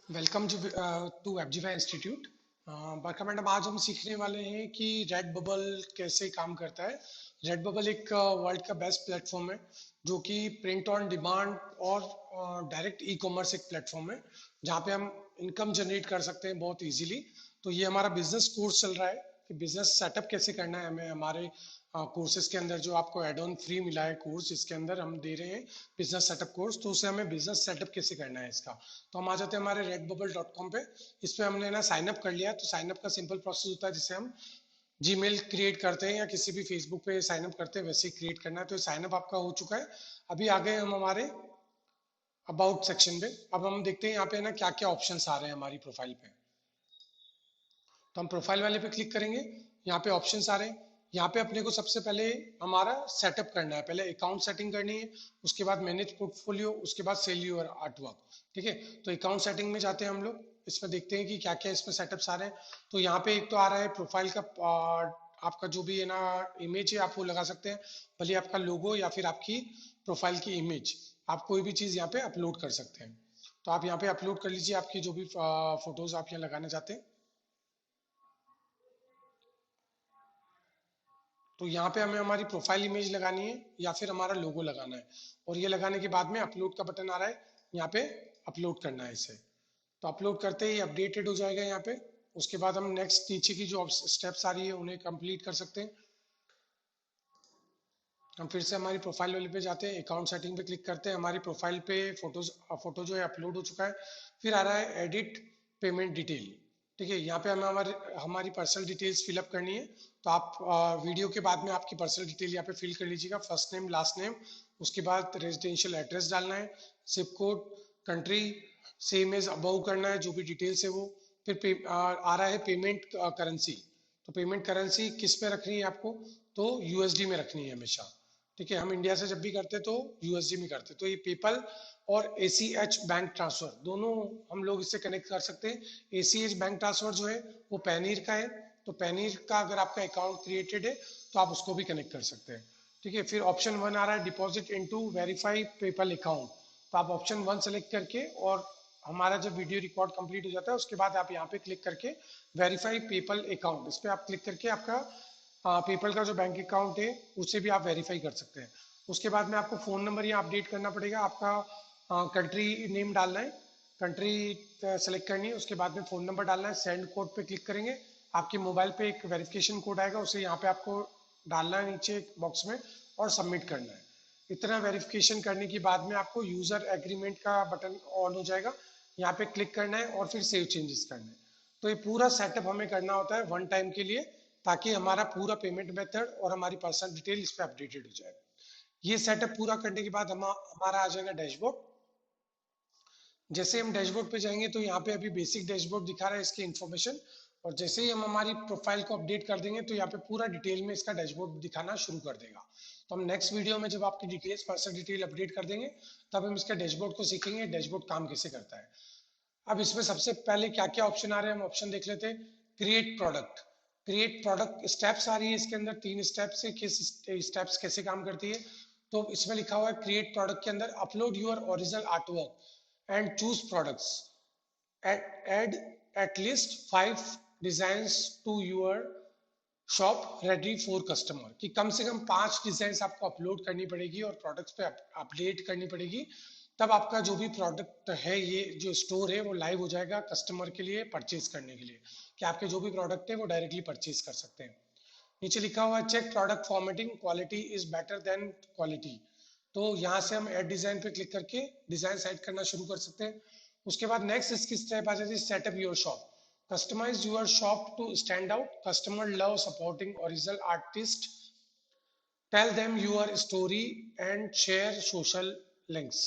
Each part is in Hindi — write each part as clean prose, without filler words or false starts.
वेलकम टू एबजीवा इंस्टीट्यूट। बाका मैडम, आज हम सीखने वाले हैं कि रेड बबल कैसे काम करता है। रेड बबल एक वर्ल्ड का बेस्ट प्लेटफॉर्म है जो कि प्रिंट ऑन डिमांड और डायरेक्ट ई कॉमर्स एक प्लेटफॉर्म है जहाँ पे हम इनकम जनरेट कर सकते हैं बहुत इजीली। तो ये हमारा बिजनेस कोर्स चल रहा है कि बिजनेस सेटअप कैसे करना है हमें हमारे कोर्सेज के अंदर। जो आपको एड ऑन फ्री मिला है कोर्स, इसके अंदर हम दे रहे हैं बिजनेस सेटअप कोर्स। तो उसे हमें बिजनेस सेटअप कैसे करना है इसका, तो हम आ जाते हैं हमारे redbubble.com पे। इस पे हमने ना साइन अप कर लिया। तो साइन अप का सिंपल प्रोसेस होता है, जिसे हम जीमेल क्रिएट करते हैं या किसी भी फेसबुक पे साइन अप करते हैं वैसे ही क्रिएट करना है। तो साइन अप आपका हो चुका है। अभी आ गए हम हमारे अबाउट सेक्शन पे। अब हम देखते हैं यहाँ पे ना क्या क्या ऑप्शन आ रहे हैं हमारी प्रोफाइल पे। तो हम प्रोफाइल वाले पे क्लिक करेंगे। यहाँ पे ऑप्शंस आ रहे हैं। यहाँ पे अपने को सबसे पहले हमारा सेटअप करना है। पहले अकाउंट सेटिंग करनी है, उसके बाद मैनेज पोर्टफोलियो, उसके बाद सेल योर आर्टवर्क। ठीक है, तो अकाउंट सेटिंग में जाते हैं हम लोग। इसमें देखते हैं कि क्या क्या इसमें सेटअप्स आ रहे हैं। तो यहाँ पे एक तो आ रहा है प्रोफाइल का आपका जो भी है ना इमेज है, आप वो लगा सकते हैं। भले आपका लोगो या फिर आपकी प्रोफाइल की इमेज, आप कोई भी चीज़ यहाँ पे अपलोड कर सकते हैं। तो आप यहाँ पे अपलोड कर लीजिए आपकी जो भी फोटोज आप यहाँ लगाना चाहते हैं। तो यहाँ पे हमें हमारी प्रोफाइल इमेज लगानी है या फिर हमारा लोगो लगाना है। और ये लगाने के बाद में अपलोड का बटन आ रहा है, यहाँ पे अपलोड करना है इसे। तो अपलोड करते ही अपडेटेड हो जाएगा यहाँ पे। उसके बाद हम नेक्स्ट नीचे की जो स्टेप्स आ रही है उन्हें कंप्लीट कर सकते हैं। हम फिर से हमारी प्रोफाइल वाले पे जाते हैं, अकाउंट सेटिंग पे क्लिक करते हैं। हमारी प्रोफाइल पे फोटो जो है अपलोड हो चुका है। फिर आ रहा है एडिट पेमेंट डिटेल। ठीक है, यहाँ पे हमें हमारी हमारी पर्सनल डिटेल्स फिलअप करनी है। तो आप वीडियो के बाद में आपकी पर्सनल डिटेल यहाँ पे फिल कर लीजिएगा, फर्स्ट नेम लास्ट नेम। उसके बाद रेजिडेंशियल एड्रेस डालना है, zip code, country same as above करना है, जो भी डिटेल्स है वो। फिर आ रहा है पेमेंट करेंसी। तो पेमेंट करेंसी किस पे रखनी है आपको, तो यूएसडी में रखनी है हमेशा। ठीक है, हम इंडिया से जब भी करते तो यूएसडी में करते। तो ये पेपल और एसीएच बैंक ट्रांसफर दोनों हम लोग इससे कनेक्ट कर सकते हैं। एसीएच बैंक ट्रांसफर जो है वो पैनीर का है। तो पैनीर का अगर आपका अकाउंट क्रिएटेड है तो आप उसको भी कनेक्ट कर सकते हैं। ठीक है, फिर ऑप्शन वन आ रहा है deposit into verify PayPal account. तो आप ऑप्शन वन सेलेक्ट करके, और हमारा जब वीडियो रिकॉर्ड कंप्लीट हो जाता है उसके बाद आप यहाँ पे क्लिक करके वेरीफाई पेपल अकाउंट, इस पर आप क्लिक करके आपका पेपल का जो बैंक अकाउंट है उसे भी आप वेरीफाई कर सकते हैं। उसके बाद में आपको फ़ोन नंबर यहाँ अपडेट करना पड़ेगा। आपका कंट्री नेम डालना है, कंट्री सेलेक्ट करनी है। उसके बाद में फ़ोन नंबर डालना है, सेंड कोड पे क्लिक करेंगे। आपके मोबाइल पे एक वेरिफिकेशन कोड आएगा, उसे यहाँ पे आपको डालना है नीचे बॉक्स में और सबमिट करना है। इतना वेरिफिकेशन करने के बाद में आपको यूज़र एग्रीमेंट का बटन ऑन हो जाएगा, यहाँ पे क्लिक करना है और फिर सेव चेंजेस करना है। तो ये पूरा सेटअप हमें करना होता है वन टाइम के लिए, ताकि हमारा पूरा पेमेंट मेथड और हमारी पर्सनल डिटेल इस पे अपडेटेड हो जाए। ये सेटअप पूरा करने के बाद हमारा आ जाएगा डैशबोर्ड। जैसे हम डैशबोर्ड पे जाएंगे तो यहाँ पे अभी बेसिक डैशबोर्ड दिखा रहा है इसकी इन्फॉर्मेशन। और जैसे ही हम हमारी प्रोफाइल को अपडेट कर देंगे तो यहाँ पे पूरा डिटेल में इसका डैशबोर्ड दिखाना शुरू कर देगा। तो हम नेक्स्ट वीडियो में जब आपकी डिटेल्स पर्सनल डिटेल अपडेट कर देंगे तब हम इसका डैशबोर्ड को सीखेंगे, डैशबोर्ड काम कैसे करता है। अब इसमें सबसे पहले क्या क्या ऑप्शन आ रहे हैं हम ऑप्शन देख लेते हैं। Create product, create product steps आ रही है इसके अंदर, तीन स्टेप्स है। किस स्टेप्स कैसे काम करती है, तो इसमें लिखा हुआ है क्रिएट प्रोडक्ट के अंदर upload your original artwork and choose products, add at least 5 designs to your shop ready for customer. कि कम से कम 5 डिजाइन आपको अपलोड करनी पड़ेगी और प्रोडक्ट्स पे अपडेट करनी पड़ेगी। तब आपका जो भी प्रोडक्ट है, ये जो स्टोर है वो लाइव हो जाएगा कस्टमर के लिए परचेज करने के लिए, कि आपके जो भी प्रोडक्ट है वो डायरेक्टली परचेज कर सकते हैं। नीचे लिखा हुआ है check product formatting, quality is better than quality. तो यहाँ से हम ऐड डिजाइन पे क्लिक करके डिजाइन सेट करना शुरू कर सकते हैं। उसके बाद नेक्स्ट इसकी स्टेप आ जाती है setup your shop. Customize your shop to stand out, customer love supporting original artist, tell them your story and share social links.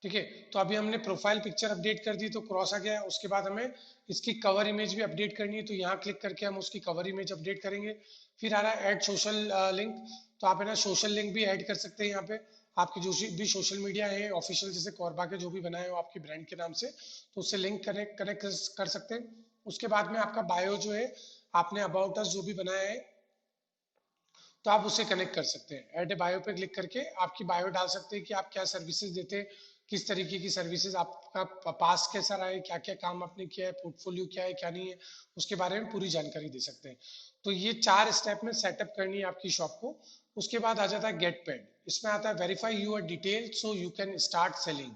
ठीक है, तो अभी हमने प्रोफाइल पिक्चर अपडेट कर दी तो क्रॉस आ गया। उसके बाद हमें इसकी कवर इमेज भी अपडेट करनी है, तो यहाँ क्लिक करके हम उसकी कवर इमेज अपडेट करेंगे। फिर आ रहा है ऐड सोशल लिंक। तो आप है ना सोशल लिंक भी ऐड कर सकते हैं यहाँ पे। आपकी जो भी सोशल मीडिया है ऑफिशियल, जैसे कॉर्बा के जो भी बनाए हो आपकी ब्रांड के नाम से, तो उससे लिंक कनेक्ट कनेक्ट कर सकते हैं। उसके बाद में आपका बायो जो है, आपने अबाउट अस जो भी बनाया है तो आप उसे कनेक्ट कर सकते हैं। ऐड ए बायो पे क्लिक करके आपकी बायो डाल सकते हैं कि आप क्या सर्विसेज देते हैं, किस तरीके की सर्विसेज आपका पास कैसा रहा है, क्या क्या काम आपने किया है, पोर्टफोलियो क्या है क्या नहीं है, उसके बारे में पूरी जानकारी दे सकते हैं। तो ये 4 स्टेप में सेटअप करनी है आपकी शॉप को। उसके बाद आ जाता है गेट पेड। इसमें आता है verify your detail so you can start selling.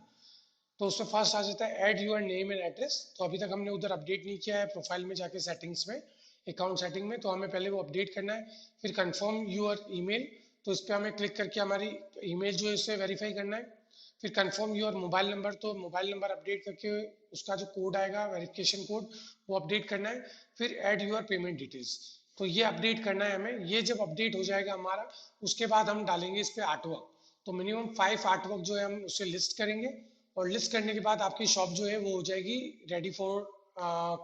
तो उसमें फर्स्ट आ जाता है add your name and address. तो अभी तक हमने उधर अपडेट नहीं किया है प्रोफाइल में जाके सेटिंग्स में, अकाउंट सेटिंग में, तो हमें पहले वो अपडेट करना है। फिर कंफर्म यूर ईमेल, तो इस पर हमें क्लिक करके हमारी ईमेल जो है उसे वेरीफाई करना है। फिर कंफर्म यूर मोबाइल नंबर, तो मोबाइल नंबर अपडेट करके उसका जो कोड आएगा वेरिफिकेशन कोड वो अपडेट करना है। फिर ऐड यूर पेमेंट डिटेल्स, तो ये अपडेट करना है हमें। ये जब अपडेट हो जाएगा हमारा, उसके बाद हम डालेंगे इस पर आर्टवर्क। तो मिनिमम 5 आर्टवर्क जो है हम उसे लिस्ट करेंगे, और लिस्ट करने के बाद आपकी शॉप जो है वो हो जाएगी रेडी फॉर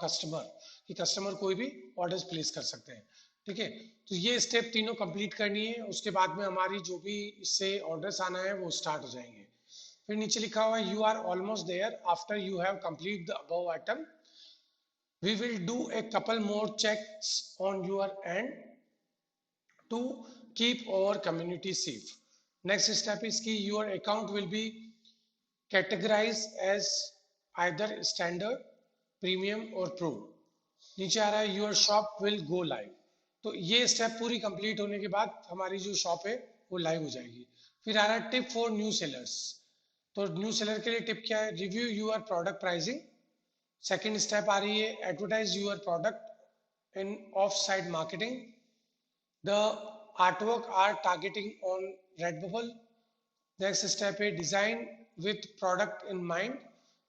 कस्टमर, कि कस्टमर कोई भी ऑर्डर्स प्लेस कर सकते हैं। ठीक है, तो ये स्टेप तीनों कंप्लीट करनी है, उसके बाद में हमारी जो भी इससे ऑर्डर्स आना है वो स्टार्ट हो जाएंगे। फिर नीचे लिखा हुआ है you are almost there after you have complete the above item, we will do a couple more checks on your end to keep our community safe. Next step is key your account will be categorized as either standard, premium और pro। नीचे आ रहा है your shop will go live. तो ये स्टेप पूरी कंप्लीट होने के बाद हमारी जो शॉप है वो लाइव हो जाएगी। फिर आ रहा है टिप फॉर न्यू सेलर्स। तो न्यू सेलर के लिए टिप क्या है, review your product pricing. Second step आ रही है advertise your product in off site marketing. The artwork are targeting on Redbubble. Next step है design with product in mind.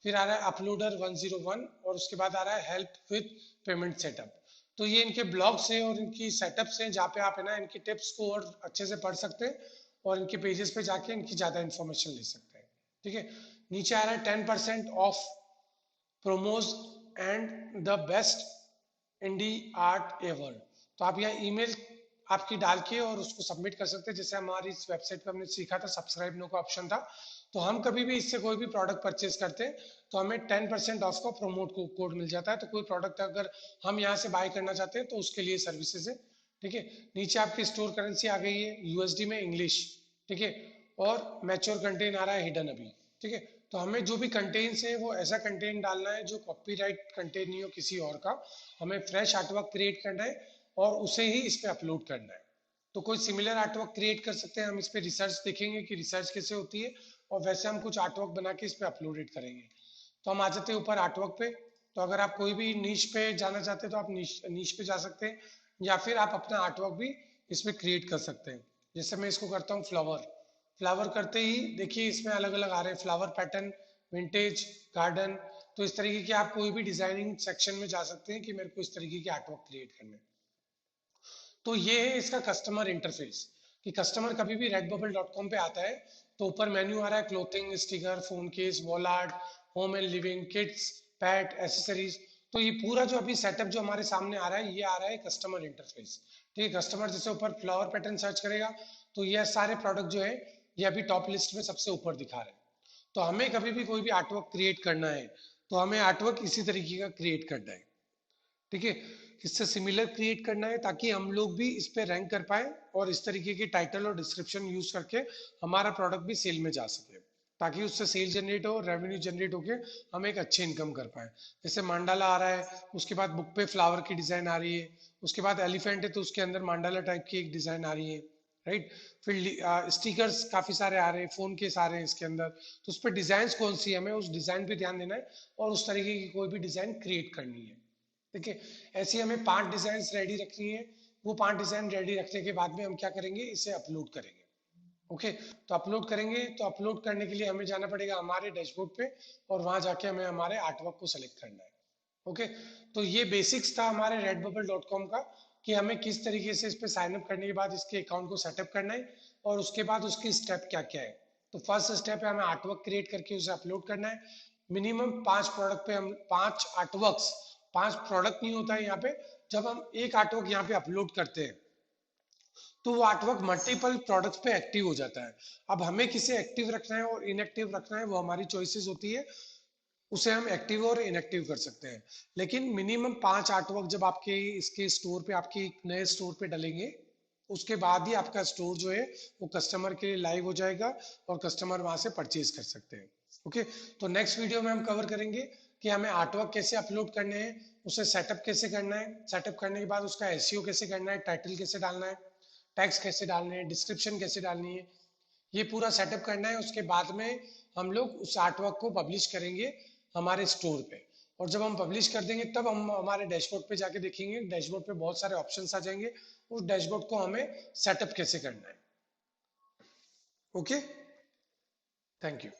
फिर आ रहा है अपलोडर 101, और उसके बाद आ रहा है हेल्प विथ पेमेंट सेटअप। तो ये इनके ब्लॉग्स हैं और इनकी सेटअप्स हैं, जहाँ पे आप है ना इनकी टिप्स को और अच्छे से पढ़ सकते हैं, और इनके पेजेस पे जाके इनकी ज़्यादा इन्फॉर्मेशन ले सकते हैं। ठीक है, नीचे आ रहा है 10% off promos and the best indie art ever. तो आप यहाँ ईमेल आपकी डाल के और उसको सबमिट कर सकते हैं, जैसे हमारी इस वेबसाइट पर हमने सीखा था सब्सक्राइब नो का ऑप्शन था। तो हम कभी भी इससे कोई भी प्रोडक्ट परचेज करते हैं तो हमें 10% ऑफ का प्रोमोट कोड मिल जाता है। तो कोई प्रोडक्ट अगर हम यहाँ से बाय करना चाहते हैं तो उसके लिए सर्विसेज है। ठीक है, नीचे आपकी स्टोर करेंसी आ गई है यूएसडी में इंग्लिश। ठीक है, और मैच्योर कंटेंट आ रहा है हिडन अभी। ठीक है, तो हमें जो भी कंटेंट्स है वो ऐसा कंटेंट डालना है जो कॉपीराइट कंटेंट नहीं हो किसी और का। हमें फ्रेश आर्टवर्क क्रिएट करना है और उसे ही इस पे अपलोड करना है। तो कोई सिमिलर आर्टवर्क क्रिएट कर सकते हैं, हम इस पे रिसर्च देखेंगे कि रिसर्च कैसे होती है, और वैसे हम कुछ आर्टवर्क बना के इस पे अपलोडेड करेंगे। तो हम आ जाते हैं ऊपर आर्टवर्क पे। तो अगर आप कोई भी नीश पे जाना चाहते हैं तो आप नीश पे जा सकते हैं, या फिर आप अपना आर्टवर्क भी इसमें क्रिएट कर सकते हैं। जैसे मैं इसको करता हूँ फ्लावर। फ्लावर करते ही देखिए इसमें अलग अलग आ रहे हैं फ्लावर पैटर्न, विंटेज, गार्डन। तो इस तरीके के आप कोई भी डिजाइनिंग सेक्शन में जा सकते हैं कि मेरे को इस तरीके की आर्टवर्क क्रिएट करना है। तो ये है इसका कस्टमर इंटरफेस, कि कस्टमर कभी भी redbubble.com पे आता है तो ऊपर मेन्यू आ रहा है clothing, sticker, phone case, wall art, home and living, kids, PAT, accessories. तो ये पूरा जो अभी सेटअप जो हमारे सामने आ रहा है ये आ रहा है कस्टमर इंटरफेस। ठीक है, कस्टमर जैसे ऊपर फ्लावर पैटर्न सर्च करेगा तो ये सारे प्रोडक्ट जो है ये अभी टॉप लिस्ट में सबसे ऊपर दिखा रहे हैं। तो हमें कभी भी कोई भी आर्टवर्क क्रिएट करना है तो हमें आर्टवर्क इसी तरीके का क्रिएट करना है। ठीक है, इससे सिमिलर क्रिएट करना है ताकि हम लोग भी इस पे रैंक कर पाए, और इस तरीके के टाइटल और डिस्क्रिप्शन यूज करके हमारा प्रोडक्ट भी सेल में जा सके, ताकि उससे सेल जनरेट हो, रेवेन्यू जनरेट होके हम एक अच्छी इनकम कर पाए। जैसे मांडाला आ रहा है, उसके बाद बुक पे फ्लावर की डिजाइन आ रही है, उसके बाद एलिफेंट है तो उसके अंदर मांडाला टाइप की एक डिजाइन आ रही है। राइट, फिर स्टिकर्स काफी सारे आ रहे हैं, फोन केस आ रहे हैं इसके अंदर। तो उस पर डिजाइन कौन सी है हमें उस डिजाइन पे ध्यान देना है, और उस तरीके की कोई भी डिजाइन क्रिएट करनी है। देखिए, ऐसी हमें 5 डिजाइन रेडी रखनी है। वो 5 डिजाइन रेडी रखने के बाद में हम क्या करेंगे, इसे अपलोड करेंगे। ओके, तो अपलोड करेंगे तो अपलोड करने के लिए हमें जाना पड़ेगा हमारे डैशबोर्ड पे, और वहां जाके हमें हमारे आर्टवर्क को सेलेक्ट करना है। ओके, तो ये बेसिक्स था हमारे redbubble.com का, कि हमें किस तरीके से इस पे साइन अप करने के बाद इसके अकाउंट को सेटअप करना है, और उसके बाद उसकी स्टेप क्या क्या है। तो फर्स्ट स्टेप है हमें आर्टवर्क क्रिएट करके उसे अपलोड करना है। मिनिमम 5 प्रोडक्ट पे हम 5 आर्टवर्क्स, 5 प्रोडक्ट नहीं होता है यहाँ पे। जब हम एक आर्टवर्क यहाँ पे अपलोड करते हैं तो वो आर्टवर्क मल्टीपल प्रोडक्ट्स पे एक्टिव हो जाता है। अब हमें किसे एक्टिव रखना है और इनएक्टिव रखना है वो हमारी चॉइसेस होती है, उसे हम एक्टिव और इनएक्टिव कर सकते हैं। लेकिन मिनिमम 5 आर्टवर्क जब आपके इसके स्टोर पे, आपके नए स्टोर पे डलेंगे, उसके बाद ही आपका स्टोर जो है वो कस्टमर के लिए लाइव हो जाएगा और कस्टमर वहां से परचेज कर सकते हैं। ओके, तो नेक्स्ट वीडियो में हम कवर करेंगे कि हमें आर्टवर्क कैसे अपलोड करने हैं, उसे सेटअप कैसे करना है, सेटअप करने के बाद उसका एसईओ कैसे करना है, टाइटल कैसे डालना है, टैग्स कैसे डालने हैं, डिस्क्रिप्शन कैसे डालनी है, ये पूरा सेटअप करना है। उसके बाद में हम लोग उस आर्टवर्क को पब्लिश करेंगे हमारे स्टोर पे, और जब हम पब्लिश कर देंगे तब हम हमारे डैशबोर्ड पे जाके देखेंगे, डैशबोर्ड पे बहुत सारे ऑप्शंस आ जाएंगे, उस डैशबोर्ड को हमें सेटअप कैसे करना है। Okay, thank you.